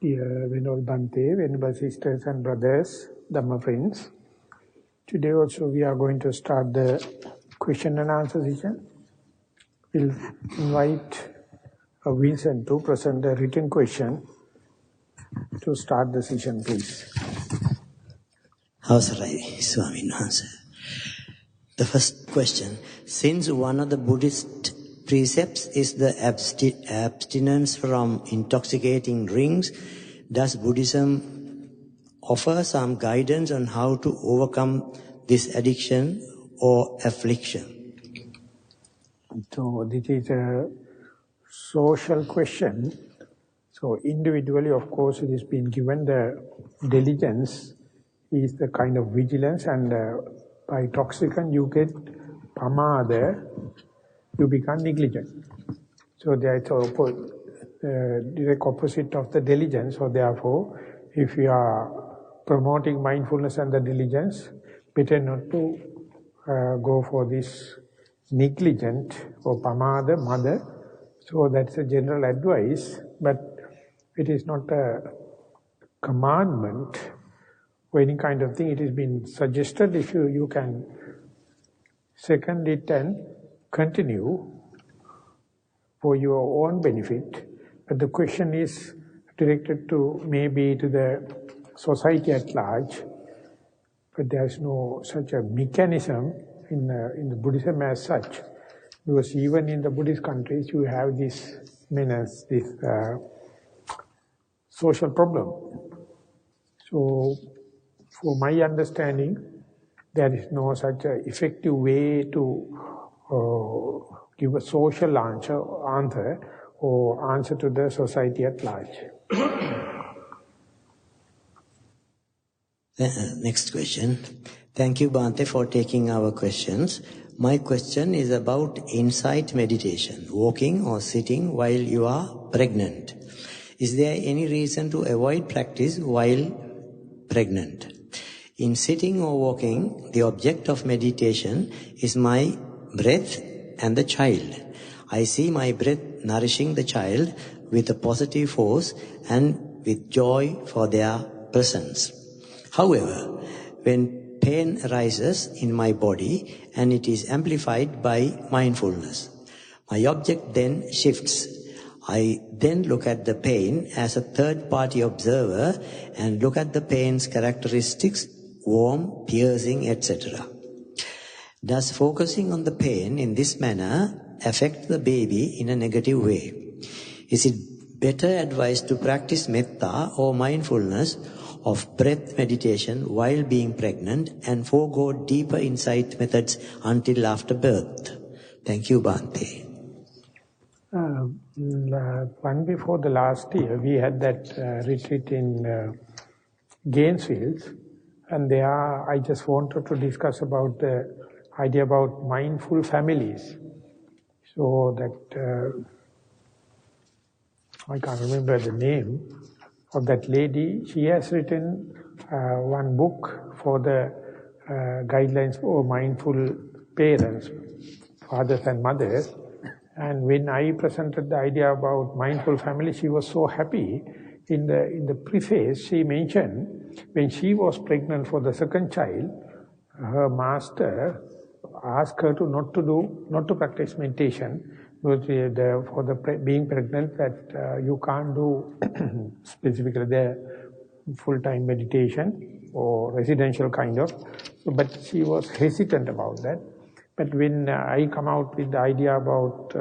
Dear Venerable Bhante, Venerable Sisters and Brothers, Dhamma friends, today also we are going to start the question and answer session. We'll invite Vincent to present a written question to start the session, please. Avasarai, Swamin Wahanse. The first question, since one of the Buddhist precepts is the abstinence from intoxicating drinks, does Buddhism offer some guidance on how to overcome this addiction or affliction? So this is a social question. So individually, of course, it has been given the diligence is the kind of vigilance, and by toxicant you get pamada, you become negligent. So there is a direct opposite of the diligence. So therefore, if you are promoting mindfulness and the diligence, better not to go for this negligent or pamada, mother. So that's a general advice, but it is not a commandment or any kind of thing. It has been suggested if you can second it and continue for your own benefit. But the question is directed to maybe to the society at large, but there's no such a mechanism in the Buddhism as such, because even in the Buddhist countries you have this menace, this social problem. So for my understanding, there is no such a effective way to give a social answer or answer to the society at large. Next question. Thank you, Bhante, for taking our questions. My question is about insight meditation, walking or sitting while you are pregnant. Is there any reason to avoid practice while pregnant? In sitting or walking, the object of meditation is my breath and the child. I see my breath nourishing the child with a positive force and with joy for their presence. However, when pain arises in my body and it is amplified by mindfulness, my object then shifts. I then look at the pain as a third-party observer and look at the pain's characteristics, warm, piercing, etc. Does focusing on the pain in this manner affect the baby in a negative way? Is it better advised to practice metta or mindfulness of breath meditation while being pregnant and forego deeper insight methods until after birth? Thank you, Bhante. One before the last year, we had that retreat in Gainesville, and there I just wanted to discuss about the idea about mindful families. So that, I can't remember the name of that lady. She has written one book for the guidelines for mindful parents, fathers and mothers. And when I presented the idea about mindful family, she was so happy. In the preface, she mentioned when she was pregnant for the second child, her master asked her to not to practice meditation, because being pregnant that you can't do specifically the full-time meditation or residential kind of. But she was hesitant about that. But when I come out with the idea about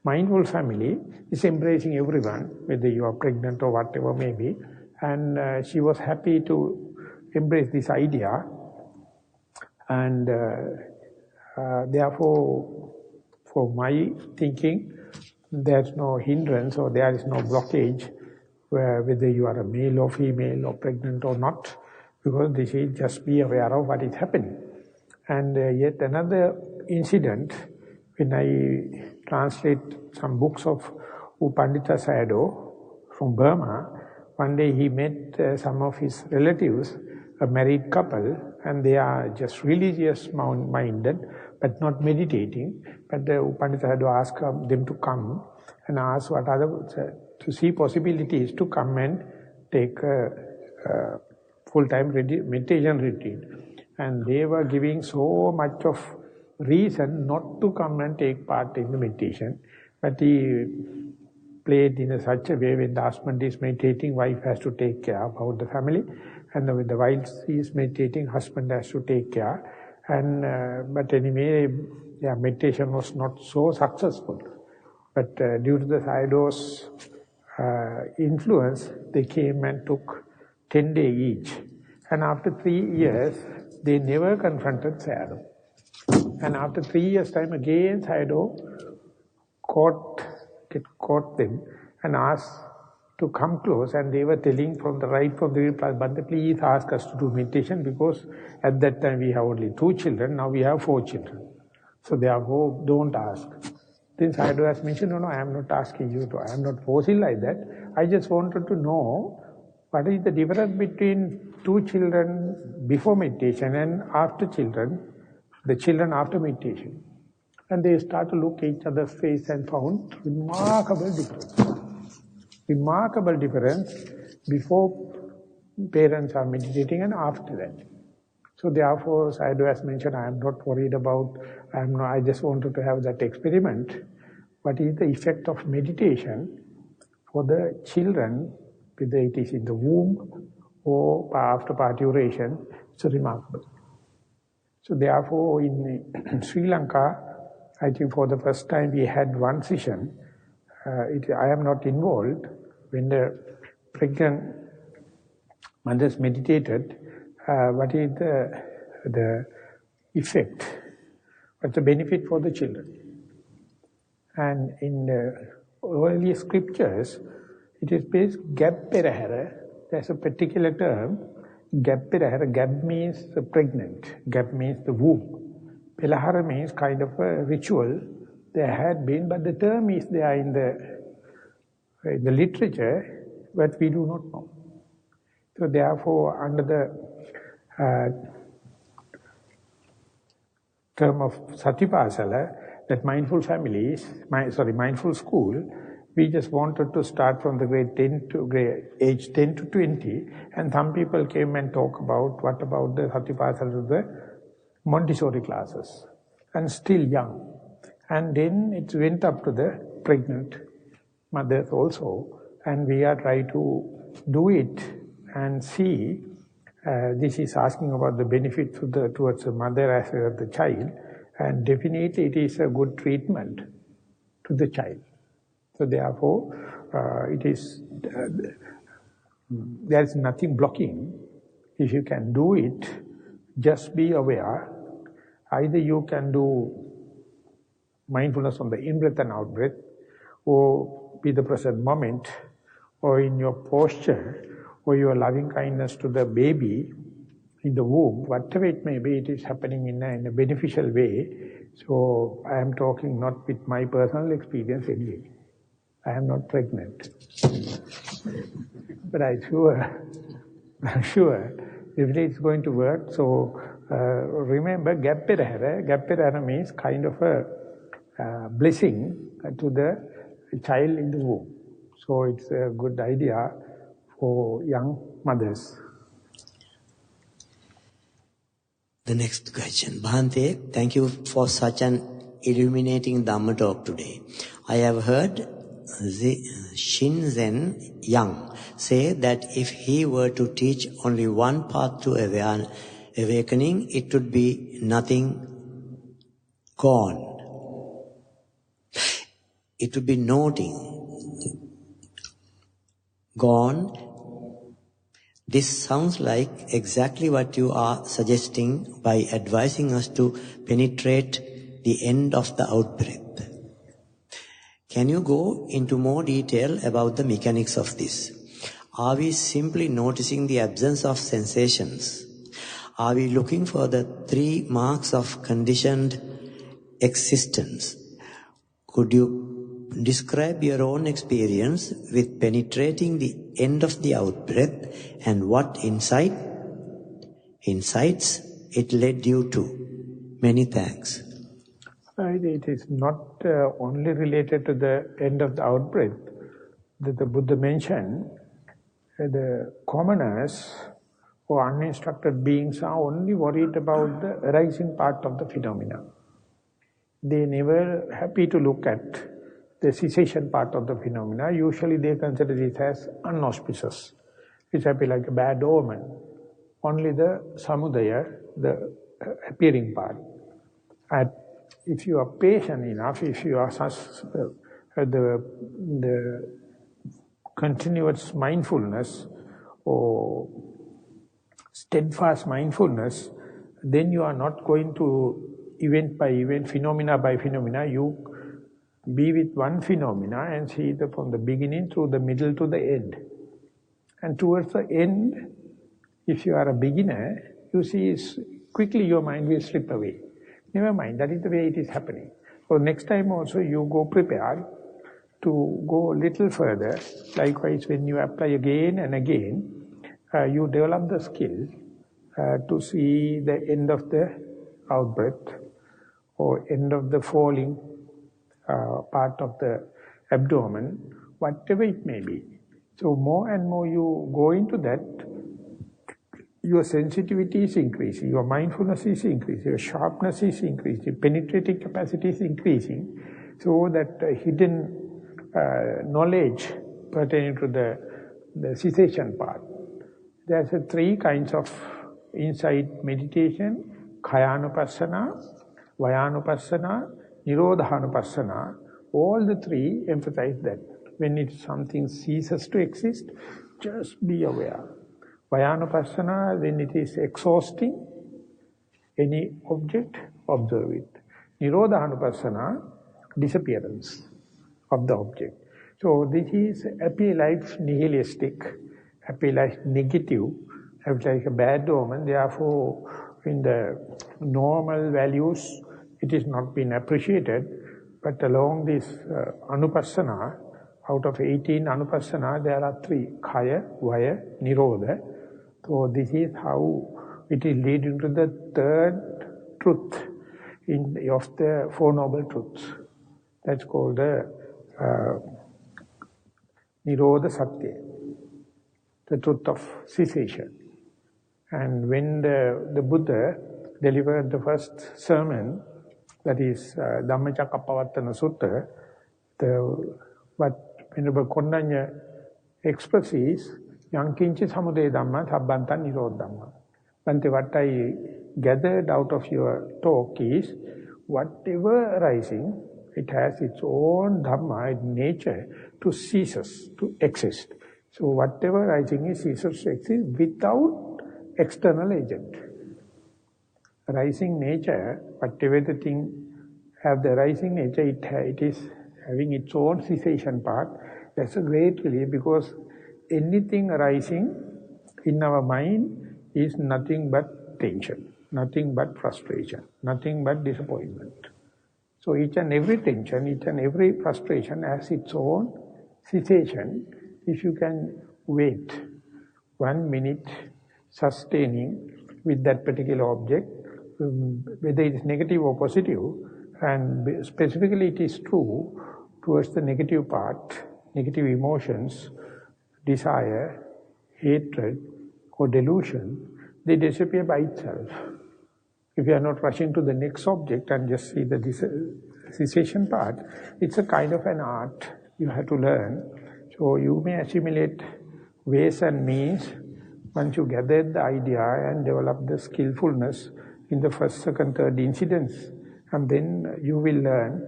mindful family, is embracing everyone, whether you are pregnant or whatever may be. And she was happy to embrace this idea. And therefore, for my thinking, there's no hindrance or there is no blockage whether you are a male or female or pregnant or not, because this is just be aware of what is happening. And yet another incident, when I translate some books of Upandita Sayadaw from Burma, one day he met some of his relatives, a married couple, and they are just religious-minded, but not meditating. But the Upandita Sayadaw asked them to come and ask what are the to see possibilities to come and take a full-time meditation retreat. And they were giving so much of reason not to come and take part in the meditation. But he played in such a way when the husband is meditating, wife has to take care about the family. And when the wife is meditating, husband has to take care. And but anyway, yeah, meditation was not so successful. But due to the Sayadaw's influence, they came and took 10 days each. And after 3 years, they never confronted Sayadaw. And after 3 years' time, again Sayadaw caught them and asked to come close. And they were telling from the Bhante, please ask us to do meditation, because at that time we have only 2 children, now we have 4 children. So therefore, don't ask. Then Sayadaw has mentioned, no, I am not asking you to, I am not forcing like that. I just wanted to know what is the difference between 2 children before meditation and after children, the children after meditation. And they start to look at each other's face and found remarkable difference. Remarkable difference before parents are meditating and after that. So therefore, Sayadaw has mentioned, I am not worried about, I just wanted to have that experiment. What is the effect of meditation for the children, whether it is in the womb or after parturition? It's remarkable. So therefore, in Sri Lanka, I think for the first time we had one session. I am not involved. When the pregnant mothers meditated, what is the effect? What's the benefit for the children? And in the early scriptures, it is based gap perahara. There's a particular term, gap perahara. Gap means the pregnant. Gap means the womb. Pelahara means kind of a ritual. There had been, but the term is there in the literature, but we do not know. So therefore, under the term of Satipasala, that mindful families, mindful school, we just wanted to start from the age 10 to 20, and some people came and talk about what about the Satipasala, the Montessori classes, and still young. And then it went up to the pregnant mothers also, and we are trying to do it and see. This is asking about the benefit towards the mother as well as the child, and definitely it is a good treatment to the child. So therefore, it is there is nothing blocking. If you can do it, just be aware. Either you can do mindfulness on the in-breath and out-breath, or be the present moment, or in your posture, or your loving kindness to the baby in the womb, whatever it may be, it is happening in a beneficial way. So I am talking not with my personal experience anyway. I am not pregnant. But I'm sure if it's going to work. So remember, gap perahara means kind of a blessing to the child in the womb. So it's a good idea for young mothers. The next question. Bhante, thank you for such an illuminating Dhamma talk today. I have heard Shinzen Yang say that if he were to teach only one path to awakening, it would be nothing gone. It would be nothing gone. This sounds like exactly what you are suggesting by advising us to penetrate the end of the out-breath. Can you go into more detail about the mechanics of this? Are we simply noticing the absence of sensations? Are we looking for the 3 marks of conditioned existence? Could you describe your own experience with penetrating the end of the out-breath and what insights it led you to? Many thanks. It is not only related to the end of the out-breath. that the Buddha mentioned, the commoners or uninstructed beings are only worried about the arising part of the phenomena. They never happy to look at the cessation part of the phenomena. Usually they consider it as unauspicious. It's happy like a bad omen. Only the samudaya, the appearing part. And if you are patient enough, if you are the continuous mindfulness or steadfast mindfulness, then you are not going to event by event, phenomena by phenomena. You be with one phenomena and see it from the beginning through the middle to the end. And towards the end, if you are a beginner, you see quickly your mind will slip away. Never mind, that is the way it is happening. So next time also you go prepared to go a little further. Likewise, when you apply again and again, you develop the skill to see the end of the out-breath or end of the falling part of the abdomen, whatever it may be. So more and more you go into that, your sensitivity is increasing, your mindfulness is increasing, your sharpness is increasing, penetrating capacity is increasing, so that hidden knowledge pertaining to the cessation part. There's three kinds of insight meditation: Kayanupassana, Vayanupassana, Nirodhanupassana. All the three emphasize that. When something ceases to exist, just be aware. Vayanupassana, when it is exhausting any object, observe it. Nirodhanupassana, disappearance of the object. So this is happy life nihilistic, happy life negative, happy like a bad omen. Therefore, in the normal values, it is not been appreciated. But along this anupassana, out of 18 anupassana, there are 3, Kaya, Vaya, Nirodha. So this is how it is leading to the third truth of the Four Noble Truths. That's called the Nirodha Satya, the truth of cessation. And when the Buddha delivered the first sermon, that is Dhammajiva Sutta, what Venerable Kondanya expresses, Yankinchi Samudaya Dhamma Sabbanta Nirodha Dhamma. Bhante, what I gathered out of your talk is, whatever arising, it has its own Dhamma, nature, to ceases, to exist. So whatever arising is ceases to exist without external agent. Rising nature, whatever the thing have the rising nature, it is having its own cessation part. That's a great relief, because anything arising in our mind is nothing but tension, nothing but frustration, nothing but disappointment. So each and every tension, each and every frustration has its own cessation. If you can wait 1 minute sustaining with that particular object, whether it is negative or positive, and specifically it is true towards the negative part, negative emotions, desire, hatred, or delusion, they disappear by itself. If you are not rushing to the next object and just see the cessation part, it's a kind of an art you have to learn. So you may assimilate ways and means once you gather the idea and develop the skillfulness in the first, second, third incidents, and then you will learn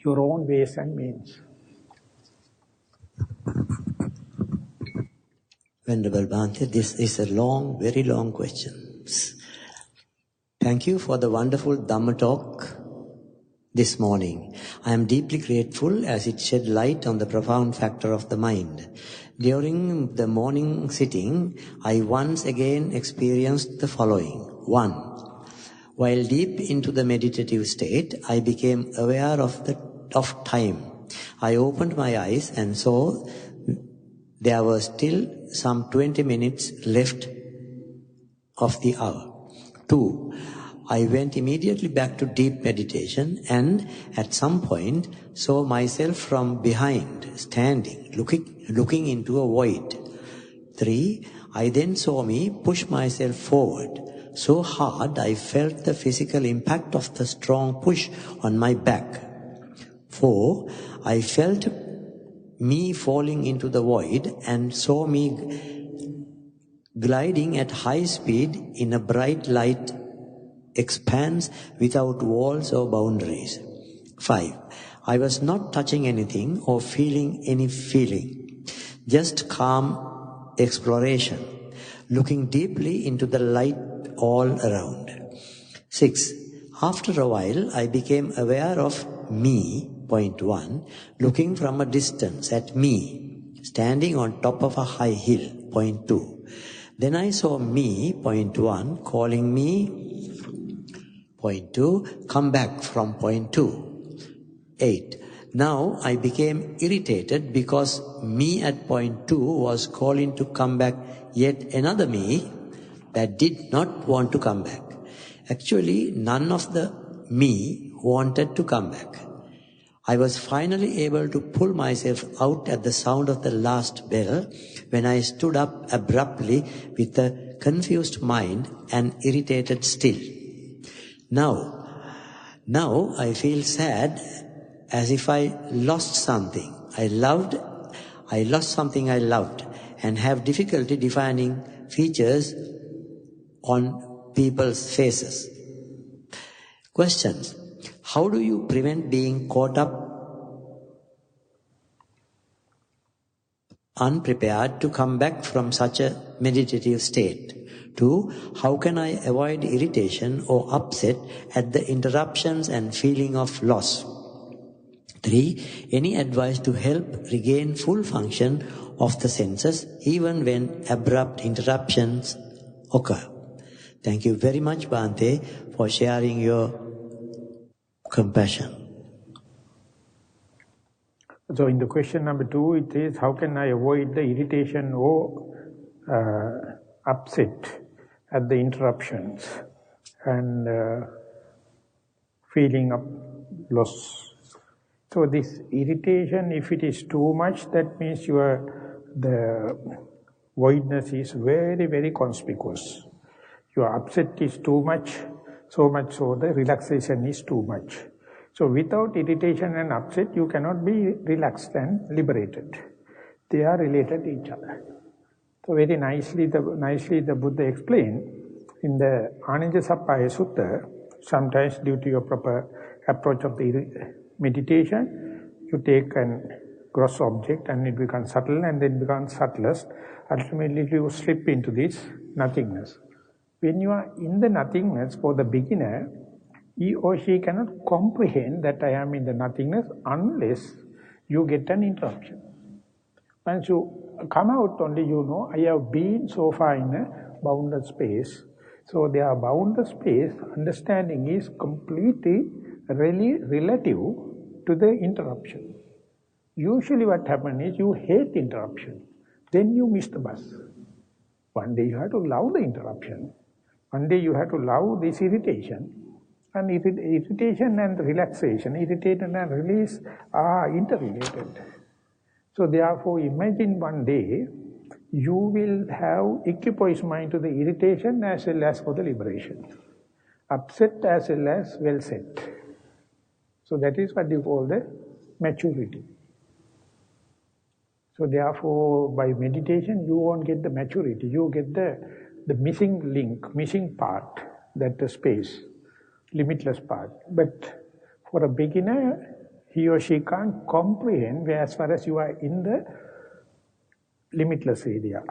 your own ways and means. Venerable Bhante, this is a long, very long question. Thank you for the wonderful Dhamma talk this morning. I am deeply grateful as it shed light on the profound factor of the mind. During the morning sitting, I once again experienced the following. 1. While deep into the meditative state, I became aware of time. I opened my eyes and saw there were still some 20 minutes left of the hour. 2. I went immediately back to deep meditation and at some point saw myself from behind, standing, looking into a void. 3. I then saw me push myself forward so hard I felt the physical impact of the strong push on my back. 4. I felt me falling into the void and saw me gliding at high speed in a bright light expanse without walls or boundaries. 5. I was not touching anything or feeling any feeling, just calm exploration, looking deeply into the light all around. 6. After a while, I became aware of me, point 1, looking from a distance at me, standing on top of a high hill, point 2. Then I saw me, point 1, calling me, point 2, come back from point 2. 8. Now I became irritated because me at point 2 was calling to come back yet another me that did not want to come back. Actually, none of the me wanted to come back. I was finally able to pull myself out at the sound of the last bell when I stood up abruptly with a confused mind and irritated still. Now I feel sad as if I lost something I lost something I loved and have difficulty defining features on people's faces. Questions. How do you prevent being caught up unprepared to come back from such a meditative state? 2. How can I avoid irritation or upset at the interruptions and feeling of loss? 3. Any advice to help regain full function of the senses even when abrupt interruptions occur? Thank you very much, Bhante, for sharing your compassion. So in the question number 2, it is, how can I avoid the irritation or upset at the interruptions and feeling of loss? So this irritation, if it is too much, that means the voidness is very, very conspicuous. Your upset is too much, so much so the relaxation is too much. So without irritation and upset, you cannot be relaxed and liberated. They are related to each other. So very nicely the Buddha explained in the Ananjasappaya Sutta, sometimes due to your proper approach of the meditation, you take a gross object and it becomes subtle and then becomes subtlest. Ultimately you slip into this nothingness. When you are in the nothingness, for the beginner, he or she cannot comprehend that I am in the nothingness unless you get an interruption. Once you come out only, you know, I have been so far in a bounded space. So their bounded space, understanding is completely relative to the interruption. Usually what happens is you hate interruption. Then you miss the bus. One day you have to love the interruption. One day you have to love this irritation. And irritation and relaxation, irritation and release are interrelated. So therefore, imagine one day you will have equipoised mind to the irritation as well as for the liberation. Upset as well as well set. So that is what you call the maturity. So therefore, by meditation, you won't get the maturity. You get the missing link, missing part, that the space, limitless part. But for a beginner, he or she can't comprehend as far as you are in the limitless area,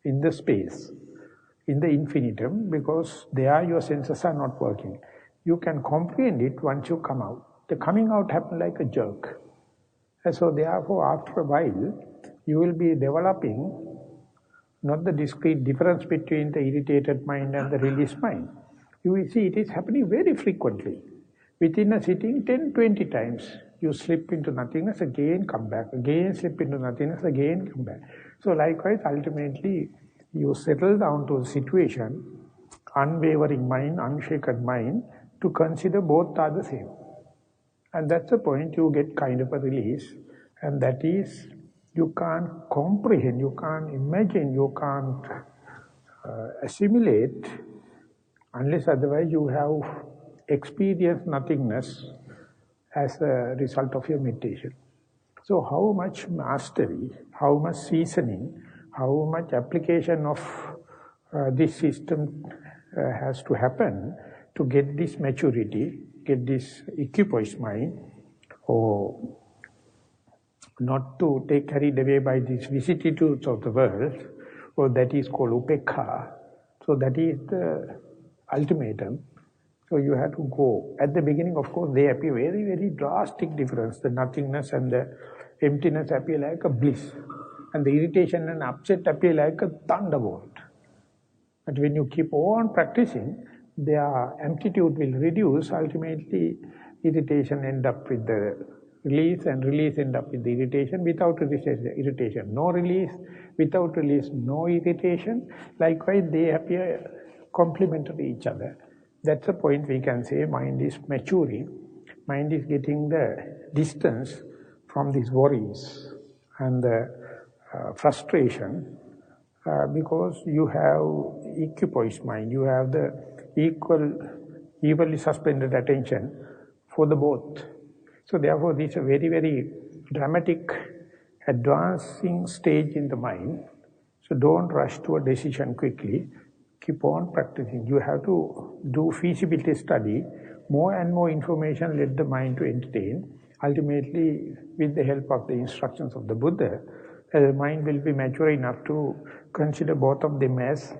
in the space, in the infinitum, because there your senses are not working. You can comprehend it once you come out. The coming out happens like a jerk. And so therefore, after a while, you will be developing not the discrete difference between the irritated mind and the released mind. You will see it is happening very frequently. Within a sitting, 10, 20 times, you slip into nothingness, again come back, again slip into nothingness, again come back. So likewise, ultimately, you settle down to a situation unwavering mind, unshaken mind, to consider both are the same. And that's the point you get kind of a release. And that is, you can't comprehend, you can't imagine, you can't assimilate, unless otherwise you have experienced nothingness as a result of your meditation. So how much mastery, how much seasoning, how much application of this system has to happen to get this maturity, get this equipoised mind, or not to take carried away by these vicissitudes of the world, or that is called upekha. So that is the ultimatum. So you have to go. At the beginning, of course, they appear very, very drastic difference. The nothingness and the emptiness appear like a bliss. And the irritation and upset appear like a thunderbolt. But when you keep on practicing, their amplitude will reduce. Ultimately, irritation end up with the release, and release end up with the irritation. Without irritation, no release. Without release, no irritation. Likewise, they appear complementary each other. That's the point we can say mind is maturing. Mind is getting the distance from these worries and the frustration because you have equipoised mind. You have the equally suspended attention for the both. So therefore, this is a very, very dramatic advancing stage in the mind. So don't rush to a decision quickly. Keep on practicing. You have to do feasibility study. More and more information let the mind to entertain. Ultimately, with the help of the instructions of the Buddha, the mind will be mature enough to consider both of them as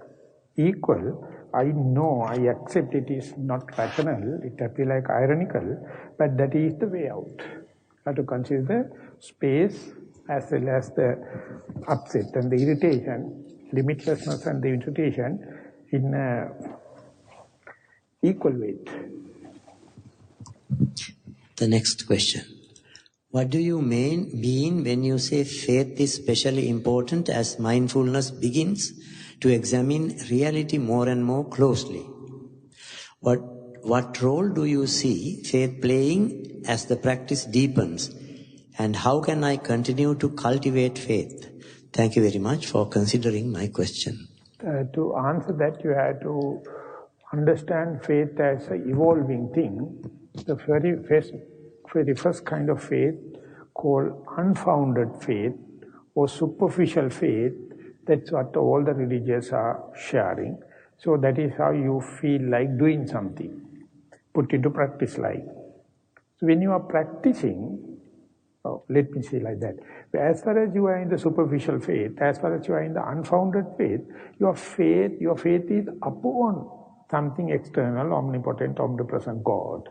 equal. I know, I accept it is not rational, it appears like ironical, but that is the way out. You have to consider the space as well as the upset and the irritation, limitlessness and the irritation in equal weight. The next question. What do you mean when you say faith is especially important as mindfulness begins to examine reality more and more closely? What role do you see faith playing as the practice deepens? And how can I continue to cultivate faith? Thank you very much for considering my question. To answer that, you have to understand faith as an evolving thing. The very first kind of faith, called unfounded faith or superficial faith, that's what all the religions are sharing. So that is how you feel like doing something, put into practice like. So when you are practicing, let me say like that, as far as you are in the superficial faith, as far as you are in the unfounded faith, your faith is upon something external, omnipotent, omnipresent God,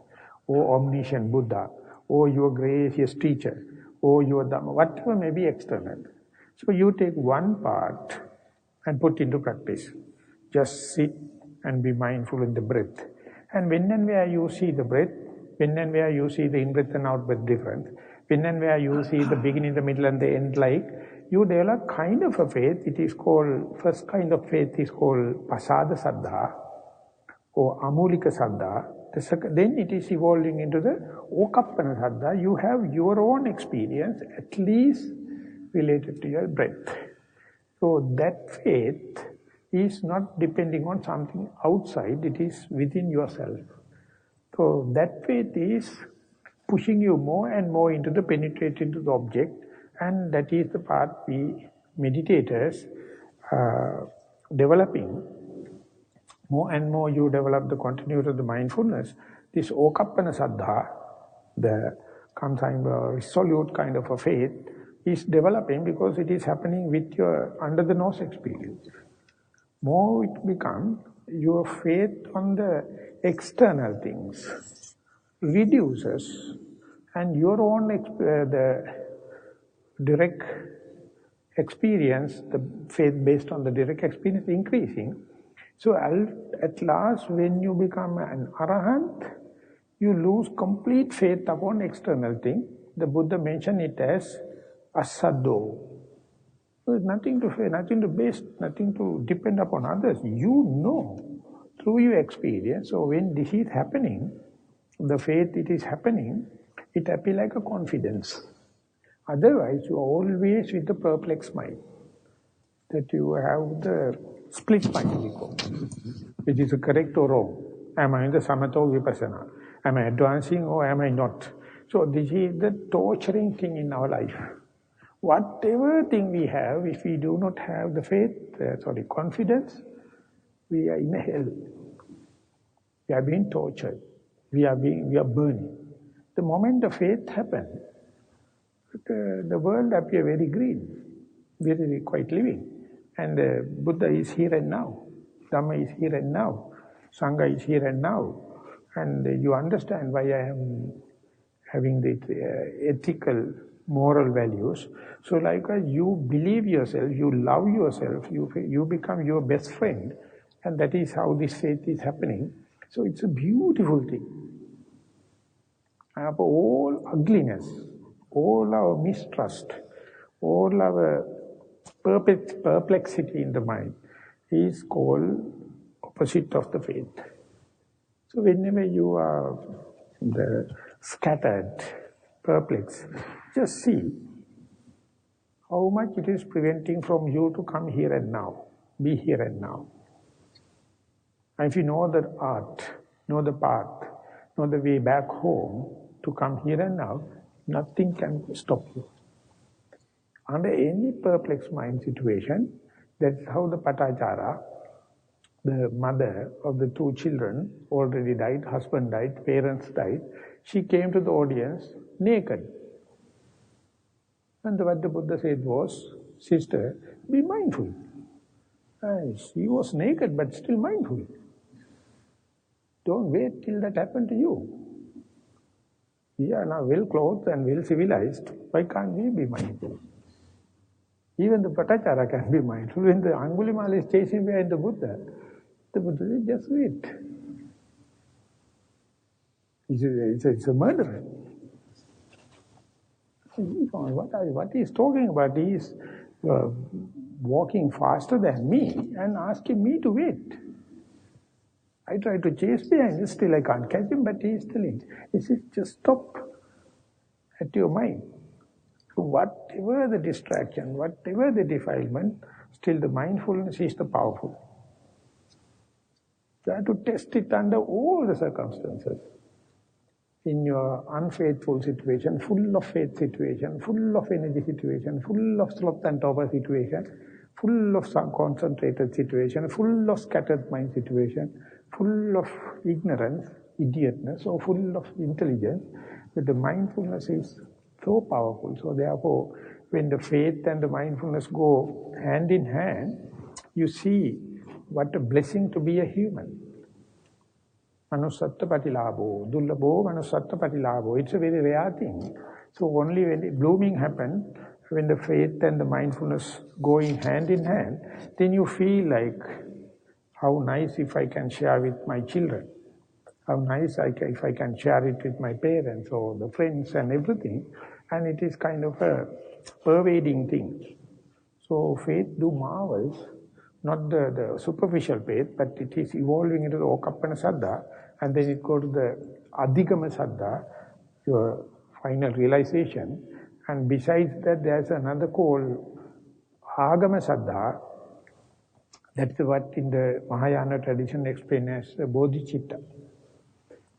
or omniscient Buddha, or your gracious teacher, or your Dhamma, whatever may be external. So you take one part and put into practice. Just sit and be mindful in the breath. And when and where you see the breath, when and where you see the in-breath and out-breath difference, when and where you see the beginning, the middle and the end, like, you develop kind of a faith. It is called, first kind of faith is called pasada saddha or amulika saddha. Then it is evolving into the okappana saddha. You have your own experience, at least related to your breath. So that faith is not depending on something outside, it is within yourself. So that faith is pushing you more and more into the penetrate into the object, and that is the part we meditators developing. More and more you develop the continuity of the mindfulness. This okappana saddha, the kind of resolute kind of a faith, is developing because it is happening with your under the nose experience. More it becomes, your faith on the external things reduces, and your own the direct experience, the faith based on the direct experience increasing. So at last, when you become an arahant, you lose complete faith upon external thing. The Buddha mentioned it as asaddo. There is nothing to fear, nothing to base, nothing to depend upon others. You know. through your experience. So when this is happening, the faith it is happening, it appears like a confidence. Otherwise, you are always with the perplexed mind. That you have the split mind, which is correct or wrong. Am I in the samatha or vipassana? Am I advancing or am I not? So this is the torturing thing in our life. Whatever thing we have, if we do not have the faith, confidence, we are in a hell. We are being tortured. We are burning. The moment the faith happens, the world appears very green, very quite living. And Buddha is here and now. Dhamma is here and now. Sangha is here and now. And you understand why I am having the ethical, moral values. So likewise, you believe yourself, you love yourself, you become your best friend. And that is how this faith is happening. So it's a beautiful thing. And all ugliness, all our mistrust, all our perplexity in the mind is called opposite of the faith. So whenever you are scattered, perplexed, just see how much it is preventing from you to come here and now, be here and now. And if you know the art, know the path, know the way back home to come here and now, nothing can stop you. Under any perplexed mind situation, that's how the Patachara, the mother of the two children, already died, husband died, parents died, she came to the audience naked. And what the Buddha said was, sister, be mindful. And she was naked but still mindful. Don't wait till that happened to you. We are now well clothed and well civilized. Why can't we be mindful? Even the Patachara can be mindful. When the Angulimala is chasing behind the Buddha says, just wait. It's a murderer. What he's talking about is walking faster than me and asking me to wait. I try to chase behind him, still I can't catch him, but he is still in. He says, just stop at your mind. So whatever the distraction, whatever the defilement, still the mindfulness is the powerful. You have to test it under all the circumstances. In your unfaithful situation, full of faith situation, full of energy situation, full of sloth and torpor situation, full of concentrated situation, full of scattered mind situation, full of ignorance, idiotness, or full of intelligence, but the mindfulness is so powerful. So therefore, when the faith and the mindfulness go hand in hand, you see what a blessing to be a human. Manusatta patilabho, dullabho manusatta patilabho. It's a very rare thing. So only when the blooming happens, when the faith and the mindfulness going hand in hand, then you feel like, how nice if I can share with my children. How nice if I can share it with my parents or the friends and everything. And it is kind of a pervading thing. So faith do marvels, not the superficial faith, but it is evolving into the Okappana Saddha, and then it goes to the Adhigama Saddha, your final realization. And besides that, there's another called Agama Saddha. That's what in the Mahayana tradition explained as a bodhicitta.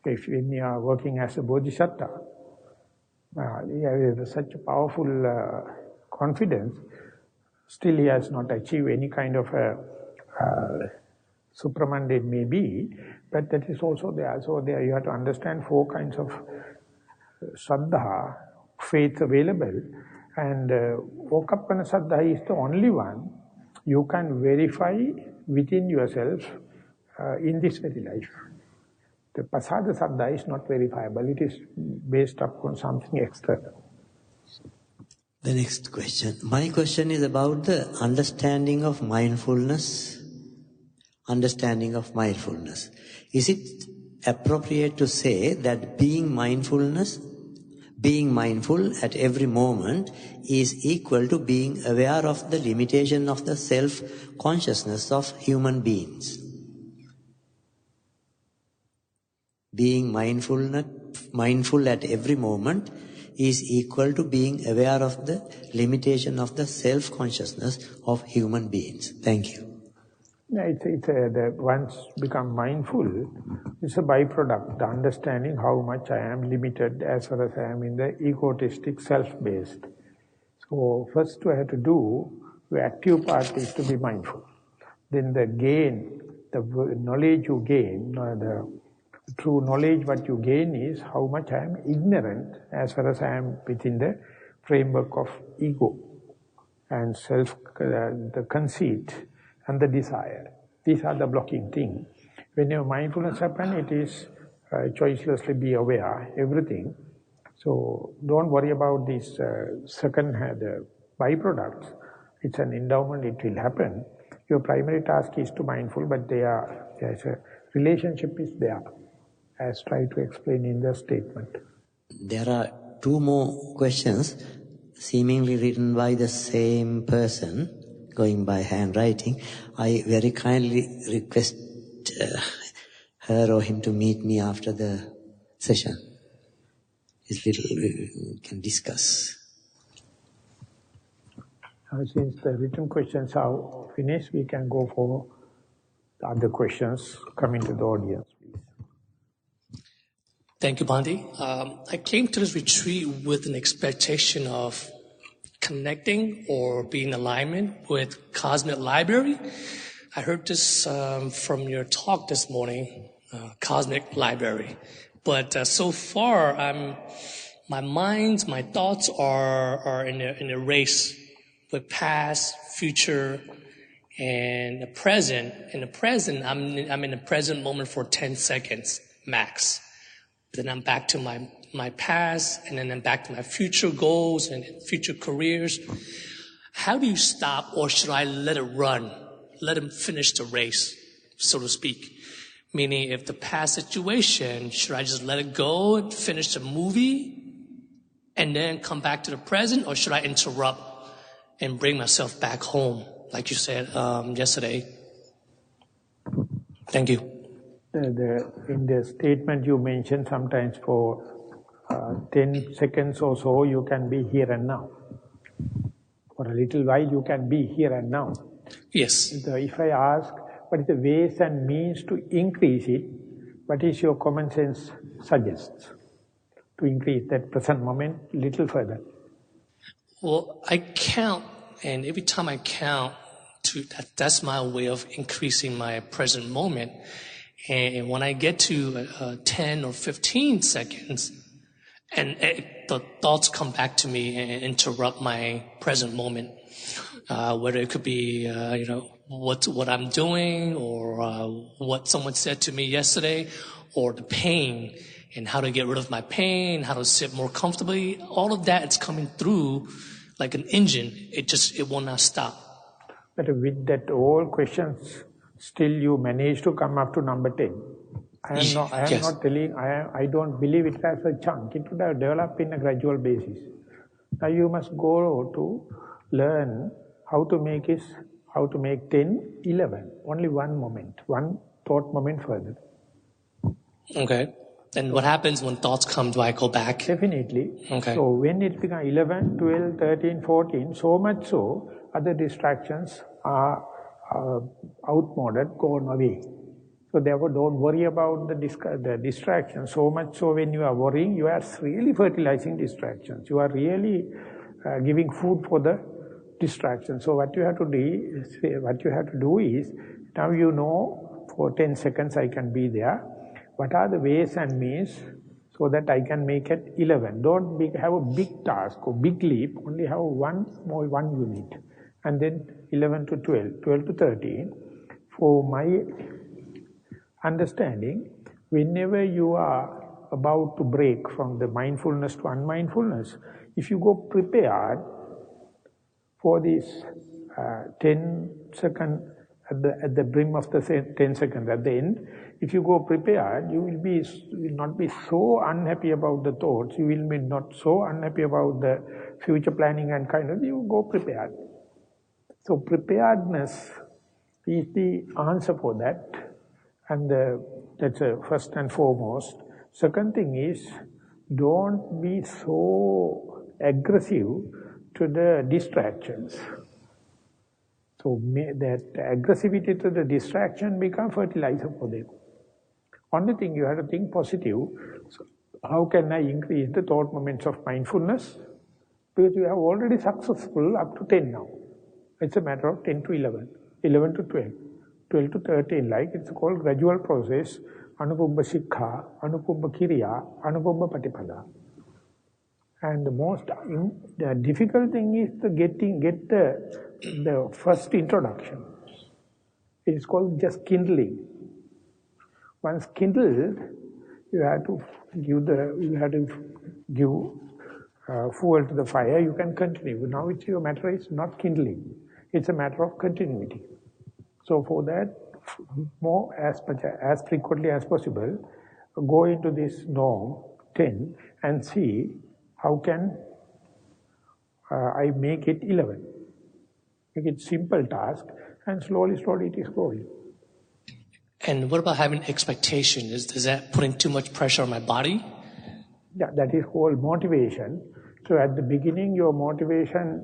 If when you are working as a bodhisattva, you have such a powerful confidence, still he has not achieved any kind of supramundane may be, but that is also there. So there you have to understand 4 kinds of saddha, faith available, and Okappana Saddha is the only one you can verify within yourself in this very life. The Pasada Saddha is not verifiable. It is based upon something external. The next question. My question is about the understanding of mindfulness. Understanding of mindfulness. Is it appropriate to say that being mindful at every moment is equal to being aware of the limitation of the self-consciousness of human beings? being mindful at every moment is equal to being aware of the limitation of the self-consciousness of human beings. Thank you. Yeah, once become mindful, it's a byproduct, the understanding how much I am limited as far as I am in the egotistic self-based. So first what I have to do, the active part is to be mindful. Then the knowledge you gain, the true knowledge what you gain is how much I am ignorant as far as I am within the framework of ego and the conceit and the desire. These are the blocking things. When your mindfulness happens, it is choicelessly be aware, everything. So don't worry about this the byproducts. It's an endowment, it will happen. Your primary task is to mindful, but there's a relationship is there, as tried to explain in the statement. There are two more questions, seemingly written by the same person, going by handwriting. I very kindly request her or him to meet me after the session. It's little we can discuss. Since the written questions are finished, we can go for the other questions coming to the audience, please. Thank you, Bhante. I came to this retreat with an expectation of connecting or being in alignment with Cosmic Library. I heard this from your talk this morning, Cosmic Library. But so far, my thoughts are in a race with past, future, and the present. In the present, I'm in the present moment for 10 seconds max. Then I'm back to my past, and then I'm back to my future goals and future careers. How do you stop, or should I let it run? Let him finish the race, so to speak. Meaning, if the past situation, should I just let it go and finish the movie and then come back to the present, or should I interrupt and bring myself back home, like you said yesterday? Thank you. In the statement you mentioned, sometimes for 10 seconds or so, you can be here and now. For a little while, you can be here and now. Yes. If I ask, what is the ways and means to increase it, what is your common sense suggests to increase that present moment a little further? Well, I count, and every time I count, that's my way of increasing my present moment. And when I get to 10 or 15 seconds, and the thoughts come back to me and interrupt my present moment, whether it could be, what I'm doing, or what someone said to me yesterday, or the pain, and how to get rid of my pain, how to sit more comfortably. All of that is coming through like an engine. It will not stop. But with that all questions, still you manage to come up to number 10. I am not telling, I don't believe it as a chunk. It would have developed in a gradual basis. Now you must go to learn how to make 10, 11. Only one moment, one thought moment further. Okay. And what happens when thoughts come? Do I go back? Definitely. Okay. So when it becomes 11, 12, 13, 14, so much so, other distractions are outmoded, gone away. So therefore don't worry about the distractions. So much so when you are worrying, you are really fertilizing distractions. You are really giving food for the distractions. So what you have to do is, now you know for 10 seconds I can be there. What are the ways and means so that I can make it 11? Don't have a big task or big leap, only have one unit. And then 11 to 12, 12 to 13. For my understanding, whenever you are about to break from the mindfulness to unmindfulness, if you go prepared for this 10 second at the brim of the 10 seconds at the end, if you go prepared, you will not be so unhappy about the thoughts, you will be not so unhappy about the future planning and kind of, you go prepared. So preparedness is the answer for that, and that's first and foremost. Second thing is, don't be so aggressive to the distractions. So that aggressivity to the distraction become fertilizer for them. Only thing you have to think positive. So how can I increase the thought moments of mindfulness? Because you have already successful up to 10 now. It's a matter of 10 to 11, 11 to 12, 12 to 13, like it's called gradual process, anupubba sikha, anupubba kiriya, anupubba patipada. And the most the difficult thing is to get the first introduction. It is called just kindling. Once kindled, you have to give fuel to the fire. You can continue. Now it's your matter is not kindling; it's a matter of continuity. So for that, more as frequently as possible, go into this norm 10 and see how can I make it 11. Make it simple task, and slowly it is going. And what about having expectation? Does that putting too much pressure on my body? Yeah, that is called motivation. So at the beginning, your motivation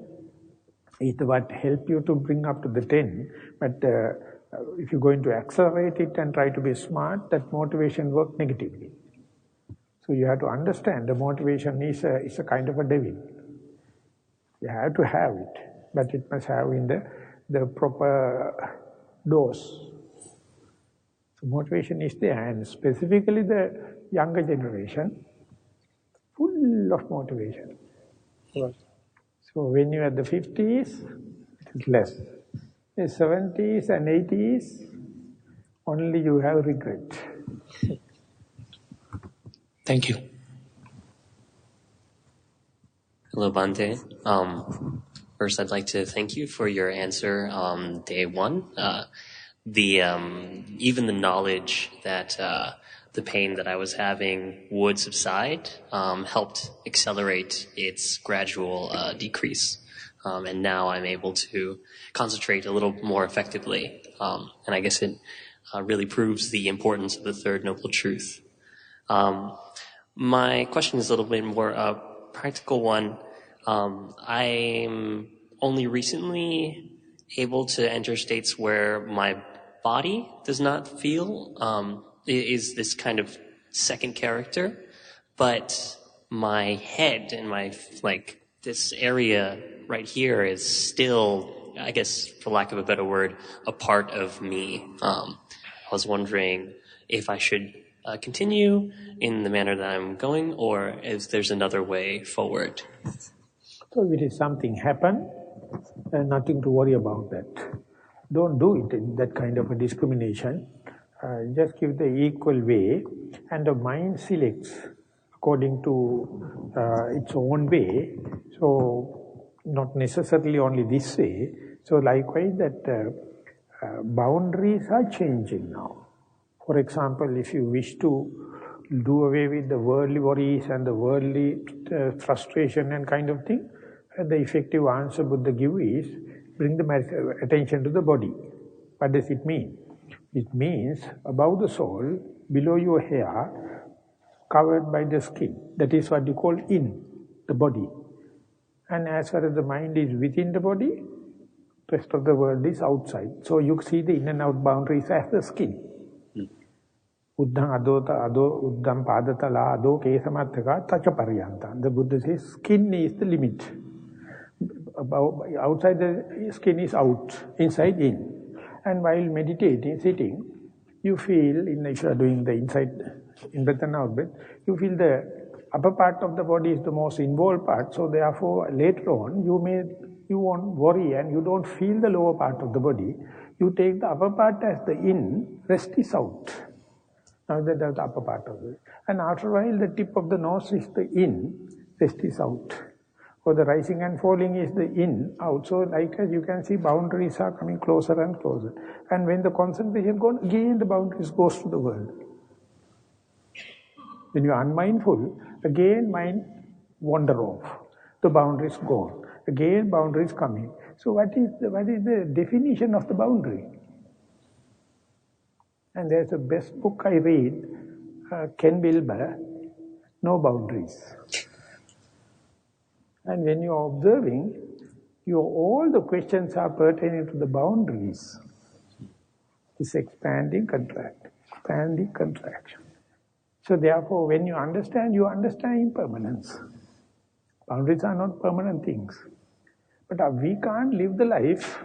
is what help you to bring up to the 10. But if you're going to accelerate it and try to be smart, that motivation works negatively. So you have to understand the motivation is a kind of a devil. You have to have it, but it must have in the proper dose. So motivation is there, and specifically the younger generation, full of motivation. Right. So when you're at the 50s, it is less. The 70s and 80s, only you have regret. Thank you. Hello, Bhante. First, I'd like to thank you for your answer on day one. Even the knowledge that the pain that I was having would subside helped accelerate its gradual decrease. And now I'm able to concentrate a little more effectively. And I guess it really proves the importance of the third noble truth. My question is a little bit more practical one. I'm only recently able to enter states where my body does not feel, is this kind of second character, but my head and my, this area right here is still, I guess, for lack of a better word, a part of me. I was wondering if I should continue in the manner that I'm going, or if there's another way forward. So if it is something happen, nothing to worry about that. Don't do it in that kind of a discrimination. Just give the equal way, and the mind selects according to its own way. So not necessarily only this way. So likewise that boundaries are changing now. For example, if you wish to do away with the worldly worries and the worldly frustration and kind of thing, the effective answer Buddha give is, bring the attention to the body. What does it mean? It means above the soul, below your hair, covered by the skin. That is what you call in, the body. And as far as the mind is within the body, the rest of the world is outside. So you see the in and out boundaries as the skin. Uddham uddham padatala ado kesamattaka tacha paryanta. The Buddha says skin is the limit. Outside the skin is out, inside in. And while meditating, sitting, you feel, if you are doing the inside in-breath and out-breath, you feel the upper part of the body is the most involved part. So therefore, later on, you won't worry and you don't feel the lower part of the body. You take the upper part as the in, rest is out. Now that's the upper part of it. And after a while, the tip of the nose is the in, rest is out. Or the rising and falling is the in, out. So like as you can see, boundaries are coming closer and closer. And when the concentration goes, again the boundaries goes to the world. When you are unmindful, again mind wander off. The boundaries gone. Again boundaries coming. So what is the definition of the boundary? And there's a best book I read, Ken Wilber, no boundaries. And when you are observing, all the questions are pertaining to the boundaries. This expanding, contract, expanding, contraction. So therefore, when you understand impermanence. Boundaries are not permanent things. But we can't live the life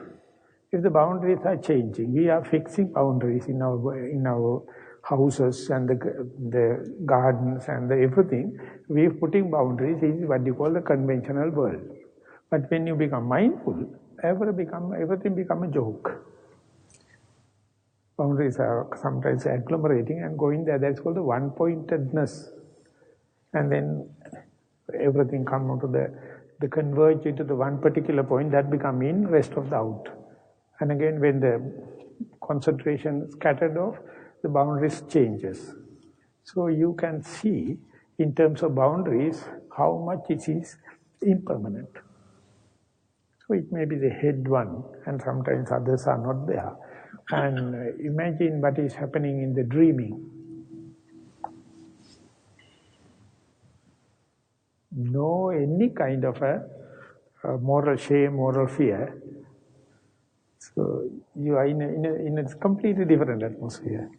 if the boundaries are changing. We are fixing boundaries in our houses and the gardens and everything. We are putting boundaries in what you call the conventional world. But when you become mindful, everything becomes a joke. Boundaries are sometimes agglomerating and going there. That's called the one-pointedness. And then everything comes onto the converge into the one particular point, that becomes in, rest of the out. And again, when the concentration is scattered off, the boundaries changes. So you can see, in terms of boundaries, how much it is impermanent. So it may be the head one, and sometimes others are not there. And imagine what is happening in the dreaming. No any kind of a moral shame, moral fear. So you are in a completely different atmosphere.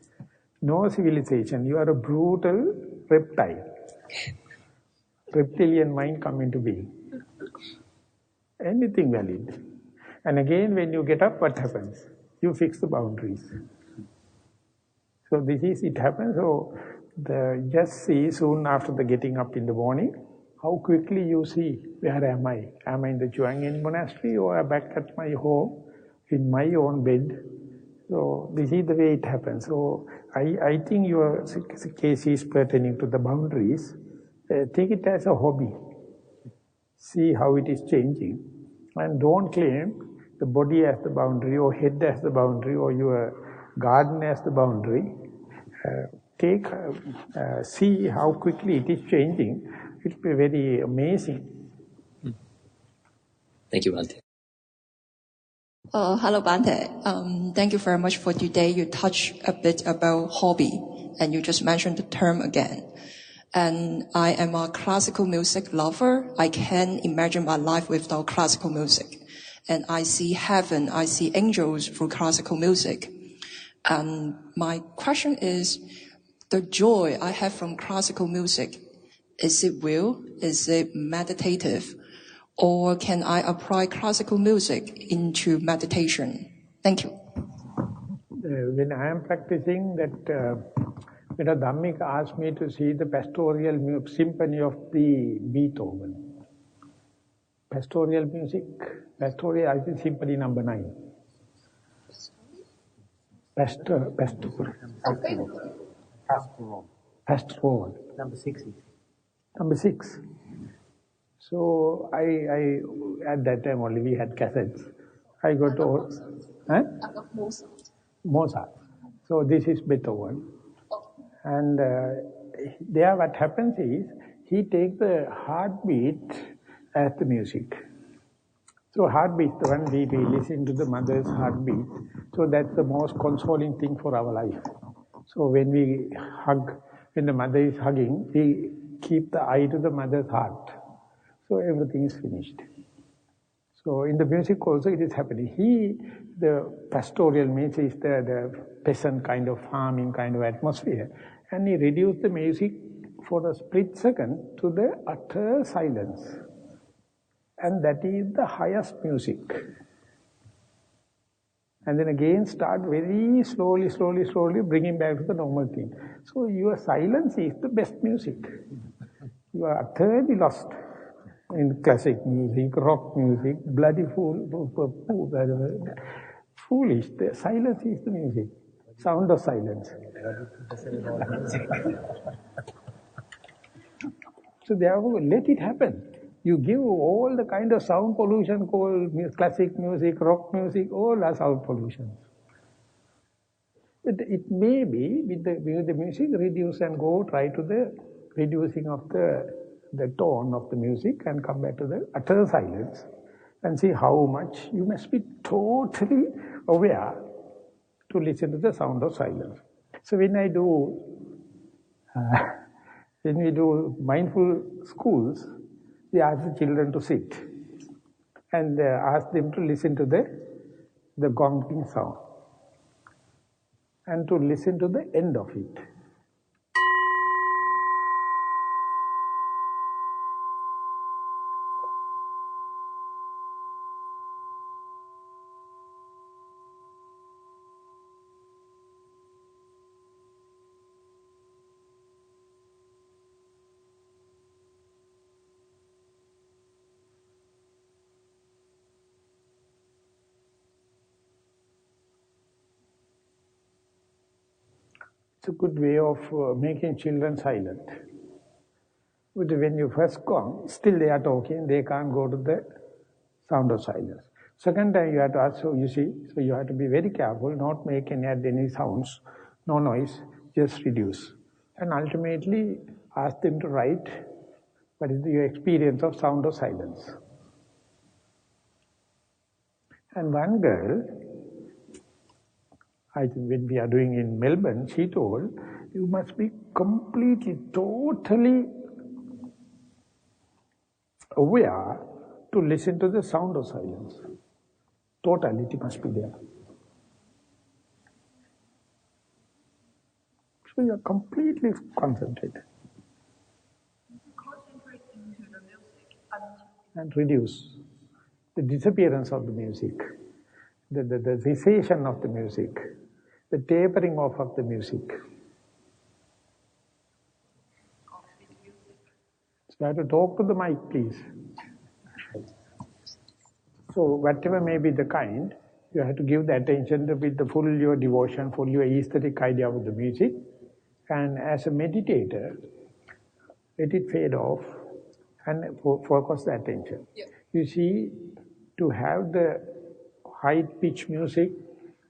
No civilization. You are a brutal reptile. Reptilian mind come into being. Anything valid. And again, when you get up, what happens? You fix the boundaries. So this is, it happens. So just see soon after the getting up in the morning, how quickly you see, where am I? Am I in the Chuangin monastery or back at my home, in my own bed? So this is the way it happens. So I think your case is pertaining to the boundaries. Take it as a hobby. See how it is changing. And don't claim the body as the boundary, or head as the boundary, or your garden as the boundary. See how quickly it is changing. It will be very amazing. Thank you, Bhante. Hello, Bhante. Thank you very much for today. You touched a bit about hobby, and you just mentioned the term again. And I am a classical music lover. I can't imagine my life without classical music. And I see heaven, I see angels through classical music. And my question is, the joy I have from classical music, is it real? Is it meditative? Or can I apply classical music into meditation? Thank you. When I am practicing that, when a Dhammika asked me to see the pastoral symphony of the Beethoven. Pastoral music, I think symphony number 9. Pastoral. Number 6. Number 6. So I at that time only we had cassettes. I got to Mozart. So this is Beethoven. And there what happens is, he takes the heartbeat as the music. So heartbeat, the one we listen to the mother's heartbeat. So that's the most consoling thing for our life. So when we hug, when the mother is hugging, we keep the eye to the mother's heart. So everything is finished. So in the music also it is happening. The pastoral means is the peasant kind of farming kind of atmosphere. And he reduced the music for a split second to the utter silence. And that is the highest music. And then again start very slowly bringing back to the normal thing. So your silence is the best music. You are utterly lost in classic music, rock music, bloody foolish. The silence is the music. Sound of silence. So therefore, let it happen. You give all the kind of sound pollution called classic music, rock music, all are sound pollution. It may be with the music reduce and go try to the reducing of the tone of the music and come back to the utter silence and see how much you must be totally aware to listen to the sound of silence. So when I do When we do mindful schools, we ask the children to sit and ask them to listen to the gonging sound and to listen to the end of it. It's a good way of making children silent. But when you first gong, still they are talking, they can't go to the sound of silence. Second time you have to ask, so you see, so you have to be very careful, not make any sounds, no noise, just reduce. And ultimately ask them to write what is your experience of sound of silence. And one girl, I think when we are doing in Melbourne, she told, you must be completely, totally aware to listen to the sound of silence. Totality must be there. So you are completely concentrated. Concentrate into the music and reduce the disappearance of the music, the cessation of the music, the tapering off of the music. So you have to talk to the mic, please. So whatever may be the kind, you have to give the attention with the full your devotion, full your aesthetic idea of the music. And as a meditator, let it fade off and focus the attention. Yeah. You see, to have the high-pitched music,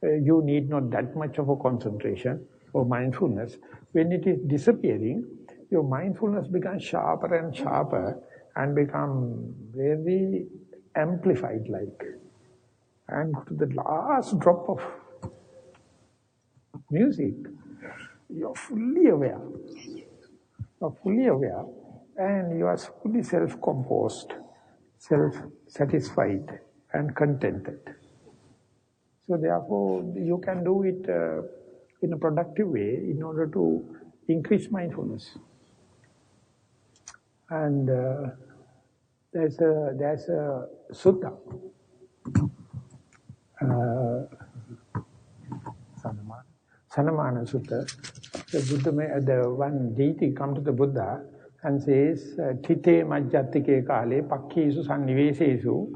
you need not that much of a concentration or mindfulness. When it is disappearing, your mindfulness becomes sharper and sharper and become very amplified like. And to the last drop of music, you're fully aware. You're fully aware and you are fully self-composed, self-satisfied and contented. So therefore, you can do it in a productive way in order to increase mindfulness. And there's a sutta, Sanamana Sutta. The one deity come to the Buddha and says, Tite majjatike kale pakkesu sannivesesu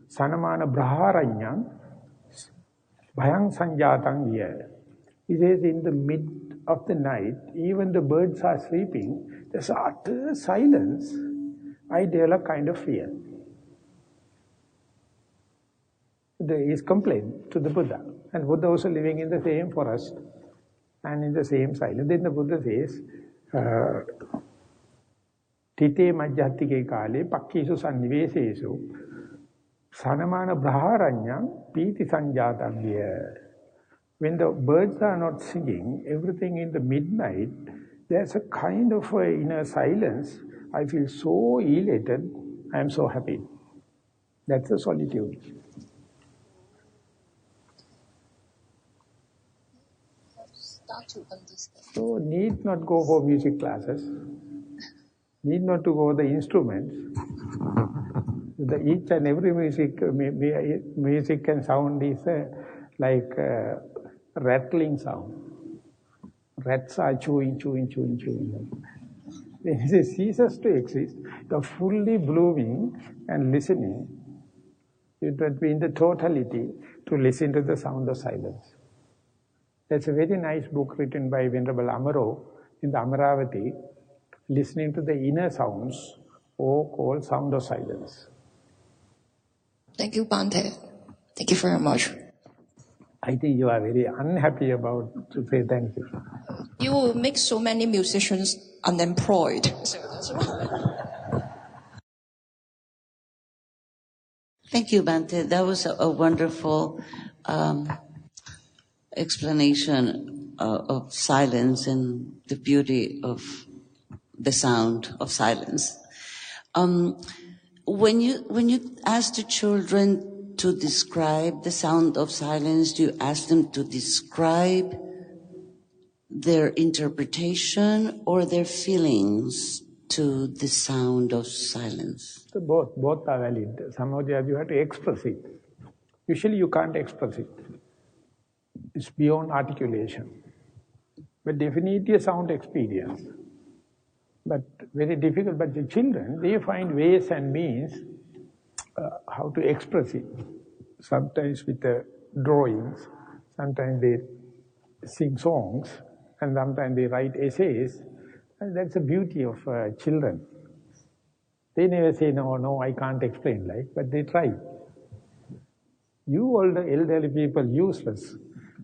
sanamana braharanyam bhayang sanjatang viya. He says, in the mid of the night, even the birds are sleeping, there's utter silence. I develop kind of fear. There is complaint to the Buddha. And Buddha also living in the same forest and in the same silence. Then the Buddha says, Tite majjatike kale pakkesu sannivesesu sanamana braharanyam piti sanjatavya. When the birds are not singing, everything in the midnight, there's a kind of inner silence. I feel so elated, I am so happy. That's the solitude. Start to understand. So need not go for music classes, need not to go the instruments. Each and every music and sound is like rattling sound. Rats are chewing. When it ceases to exist, you're fully blooming and listening. You don't be in the totality to listen to the sound of silence. That's a very nice book written by Venerable Amaro in the Amaravati, listening to the inner sounds, or called sound of silence. Thank you, Bhante. Thank you very much. I think you are very unhappy about to say thank you. You will make so many musicians unemployed. So that's why. Thank you, Bhante. That was a wonderful explanation of silence and the beauty of the sound of silence. When you ask the children to describe the sound of silence, do you ask them to describe their interpretation or their feelings to the sound of silence? So both are valid. Somehow you have to express it. Usually you can't express it. It's beyond articulation. But definitely a sound experience. But very difficult. But the children, they find ways and means how to express it. Sometimes with drawings, sometimes they sing songs, and sometimes they write essays. And that's the beauty of children. They never say, no, I can't explain like, but they try. You all the elderly people, useless.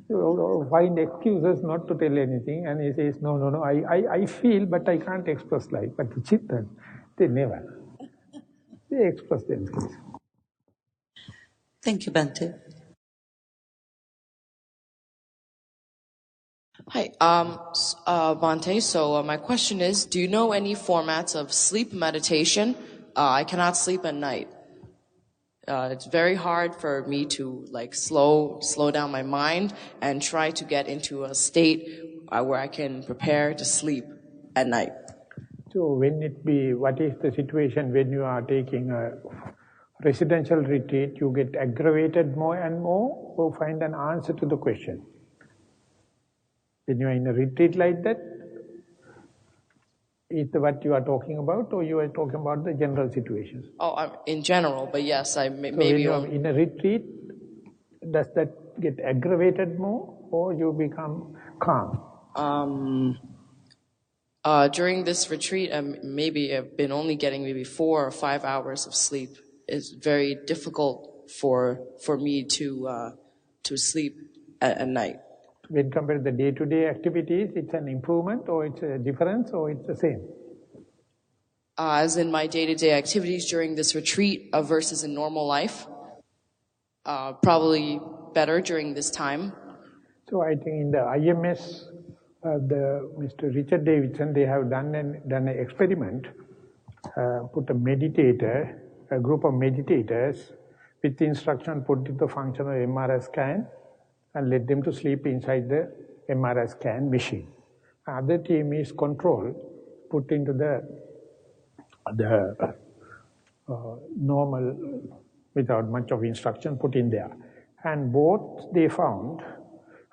You find excuses not to tell anything, and he says, no, I feel, but I can't express like. But the children, they never. They express themselves. Thank you, Bhante. Hi, Bhante. So my question is, do you know any formats of sleep meditation? I cannot sleep at night. It's very hard for me to slow down my mind and try to get into a state where I can prepare to sleep at night. So what is the situation when you are taking a residential retreat, you get aggravated more and more, or find an answer to the question? When you are in a retreat like that, is what you are talking about, or you are talking about the general situations? Oh, in general, but yes, When you are in a retreat, does that get aggravated more, or you become calm? During this retreat, maybe I've been only getting maybe 4 or 5 hours of sleep. It's very difficult for me to sleep at night. When compared to the day-to-day activities, it's an improvement, or it's a difference, or it's the same? As in my day-to-day activities during this retreat versus in normal life, probably better during this time. So I think in the IMS, Mr. Richard Davidson, they have done an experiment, put a group of meditators with instruction put into the functional MRI scan and let them to sleep inside the MRI scan machine. Other team is controlled, put into the normal, without much of instruction, put in there. And both they found,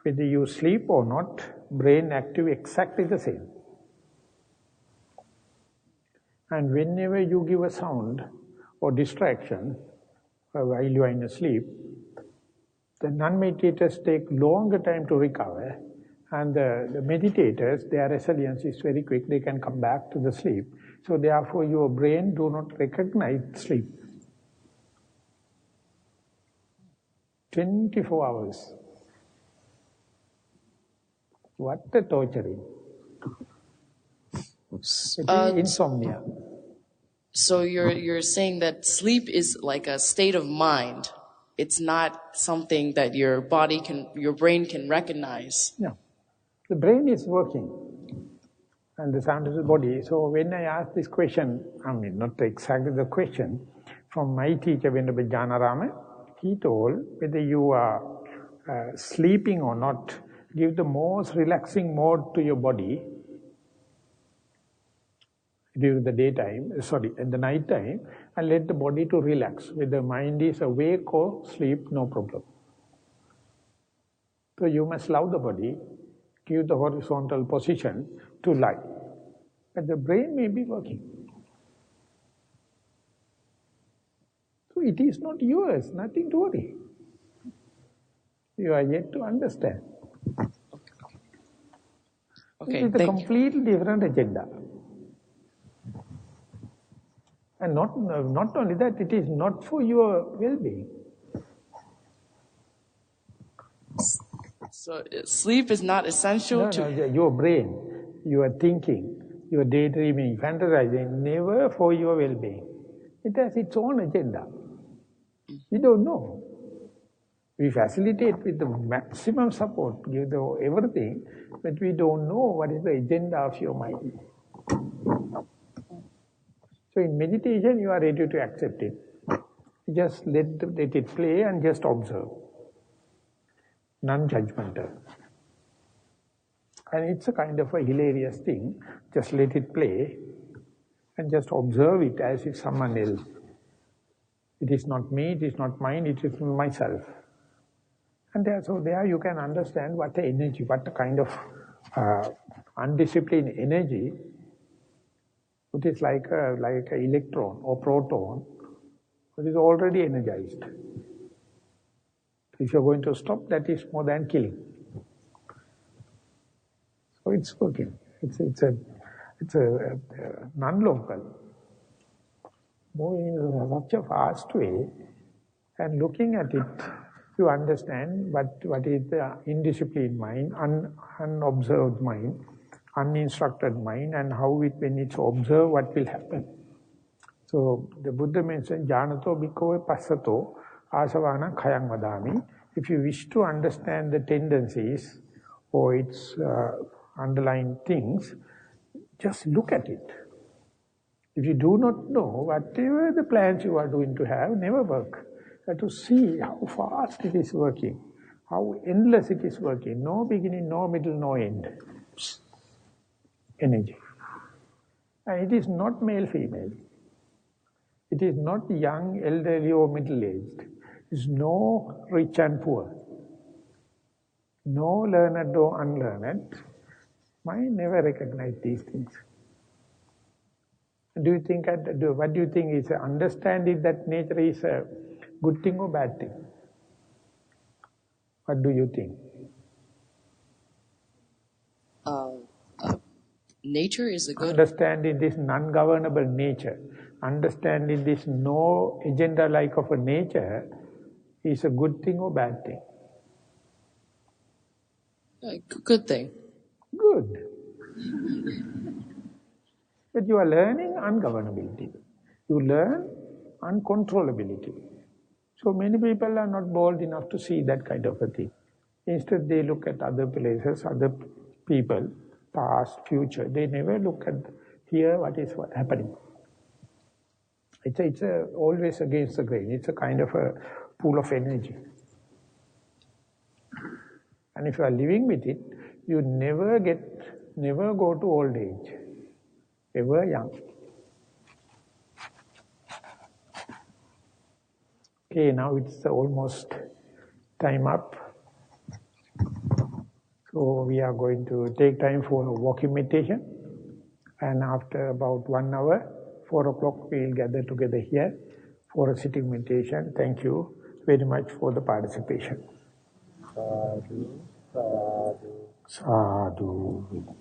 whether you sleep or not, brain active exactly the same. And whenever you give a sound or distraction while you are in a sleep, the non-meditators take longer time to recover, and the meditators, their resilience is very quick, they can come back to the sleep. So therefore your brain do not recognize sleep. 24 hours. What a torturing. Insomnia. So you're saying that sleep is like a state of mind. It's not something that your brain can recognize. No. The brain is working, and the sound is the body. So when I asked this question, not exactly the question, from my teacher, Venerable Janarama, he told, whether you are sleeping or not, give the most relaxing mode to your body during the in the night time, and let the body to relax. Whether the mind is awake or sleep, no problem. So you must love the body, give the horizontal position to lie. But the brain may be working. So it is not yours, nothing to worry. You are yet to understand. Okay, it is a completely different agenda. And not only that, it is not for your well-being. So sleep is not essential to... Your brain, your thinking, your daydreaming, fantasizing, never for your well-being. It has its own agenda. You don't know. We facilitate with the maximum support, give the everything, but we don't know what is the agenda of your mind. So in meditation, you are ready to accept it. Just let it play and just observe. Non-judgmental. And it's a kind of a hilarious thing. Just let it play and just observe it as if someone else. It is not me, it is not mine, it is myself. And there you can understand what the energy, what the kind of undisciplined energy, it is like a electron or proton, it is already energized. If you're going to stop, that is more than killing. So it's working. It's a non-local. Moving in such a fast way, and looking at it, you understand what is the indisciplined mind, unobserved mind, uninstructed mind, and how when it's observed, what will happen. So the Buddha mentioned, Janato bhikkhave passato asavana khayang vadami. If you wish to understand the tendencies or its underlying things, just look at it. If you do not know, whatever the plans you are doing to have never work. You have to see how fast it is working, how endless it is working. No beginning, no middle, no end. Energy. And it is not male, female. It is not young, elderly or middle-aged. It is no rich and poor. No learned or unlearned. Mind never recognize these things. What do you think is understanding that nature is a good thing or bad thing? What do you think? Nature is a good... Understanding this non-governable nature, understanding this no agenda like of a nature is a good thing or bad thing? Good thing. Good. But you are learning ungovernability. You learn uncontrollability. So many people are not bold enough to see that kind of a thing. Instead they look at other places, other people, past, future. They never look at here what is happening. It's always against the grain. It's a kind of a pool of energy. And if you are living with it, you never go to old age. Ever young. Okay, now it's almost time up. So we are going to take time for a walking meditation. And after about 1 hour, 4 o'clock, we will gather together here for a sitting meditation. Thank you very much for the participation. Sadhu, sadhu, sadhu.